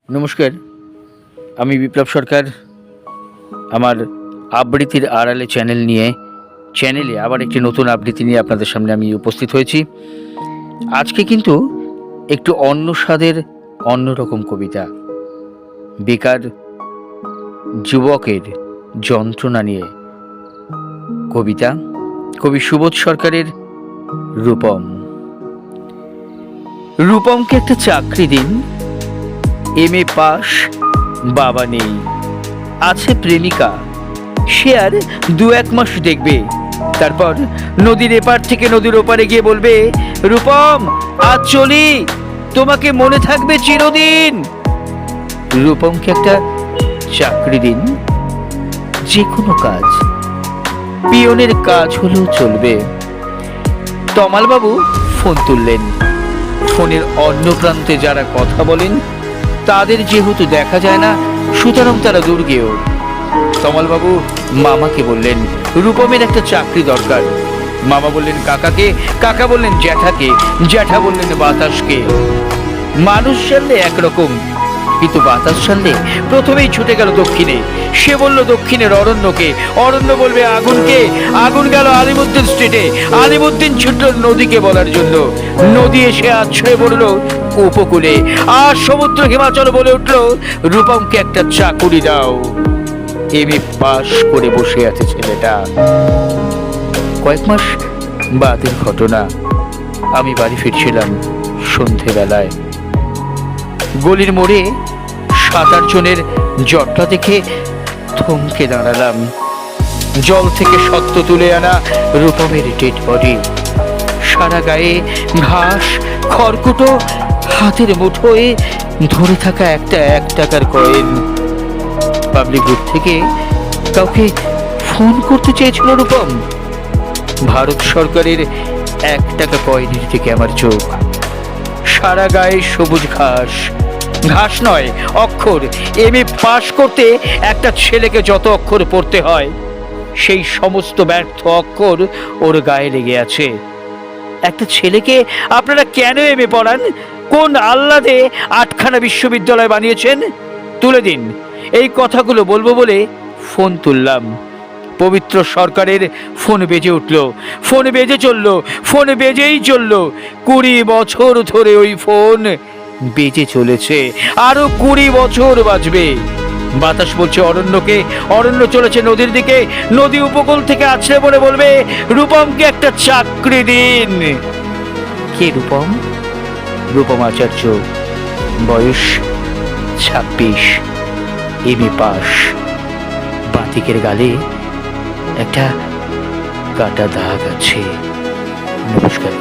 নমস্কার, আমি বিপ্লব সরকার। আমার আবৃত্তির আড়ালে চ্যানেলে আবার একটি নতুন আবৃত্তি নিয়ে আপনাদের সামনে আমি উপস্থিত হয়েছি। আজকে কিন্তু একটু অন্য স্বাদের অন্যরকম কবিতা, বেকার যুবকের যন্ত্রণা নিয়ে কবিতা। কবি সুবোধ সরকারের রূপম। রূপমকে একটা চাকরি দিন, MA পাস, বাবা নেই, আছে প্রেমিকা, সে আর 2-1 মাস দেখবে, তারপর নদীর এপার থেকে নদীর ওপারে গিয়ে বলবে, রূপম আজ চলি, তোমাকে মনে থাকবে চিরদিন। রূপমকে একটা চাকরি দিন, যে কোনো কাজ, পিয়নের কাজ হলেও চলবে। তমালবাবু ফোন তুললেন। ফোনের অন্য প্রান্তে যারা কথা বলেন তাদের যেহেতু দেখা যায় না, সুতরাং তারা দুর্গেয়। তমালবাবু মামাকে বললেন, রূপমের একটা চাকরি দরকার। মামা বললেন কাকাকে, কাকা বললেন জ্যাঠাকে, জ্যাঠা বললেন বাতাসকে। মানুষ জানলে একরকম, কিন্তু বাতাস জানলে প্রথমেই ছুটে গেল দক্ষিণে। সে বলল দক্ষিণের অরণ্যকে, অরণ্য বলবে আগুনকে, আগুন গেল আলিমুদ্দিন স্ট্রিটে, আলিমুদ্দিন ছুটল নদীকে বলার জন্য। নদী এসে আছড়ে পড়ল উপকূলে, আর সমুদ্র হিমাচল বলে উঠল, রূপমকে একটা চাকুরি দাও। MA পাস করে বসে আছে ছেলেটা। কয়েক মাস বাদের ঘটনা। আমি বাড়ি ফিরছিলাম সন্ধেবেলায়। গলির মোড়ে 7-8 জনের জটলা দেখে থমকে দাঁড়ালাম। জল থেকে সত্য তুলে আনা রূপমের ডেড বডি, সারা গায়ে ঘাস, খড়কুটো, হাতের মুঠোয় ধরে থাকা একটা 1 টাকার কয়েন। পাবলিক বুথ থেকে কাউকে ফোন করতে চেয়েছিল রূপম। ভারত সরকারের 1 টাকা কয়েনের দিকে আমার চোখ। সারা গায়ে সবুজ ঘাস, ঘাস নয় অক্ষর। MA পাস করতে একটা ছেলেকে যত অক্ষর পড়তে হয়, সেই সমস্ত ব্যর্থ অক্ষর ওর গায়ে লেগে আছে। একটা ছেলেকে আপনারা কেন MA পড়ান? কোন আহ্লাদে 8খানা বিশ্ববিদ্যালয় বানিয়েছেন? তুলে দিন। এই কথাগুলো বলবো বলে ফোন তুললাম। পবিত্র সরকারের ফোন বেজে উঠল, ফোন বেজে চলল, ফোন বেজেই চলল। 20 বছর ধরে ওই ফোন বেজে চলেছে, আরো 20 বছর বাজবে। বাতাস বলছে অরণ্যকে, অরণ্য চলেছে নদীর দিকে, নদী উপকূল থেকে আছড়ে পড়ে বলবে, রূপমকে একটা চাকরি দিন। কে রূপম? রূপম আচার্য, বয়স 26, MA পাস। বাতিকের গালে একটা কাটা দাগ আছে। নমস্কার।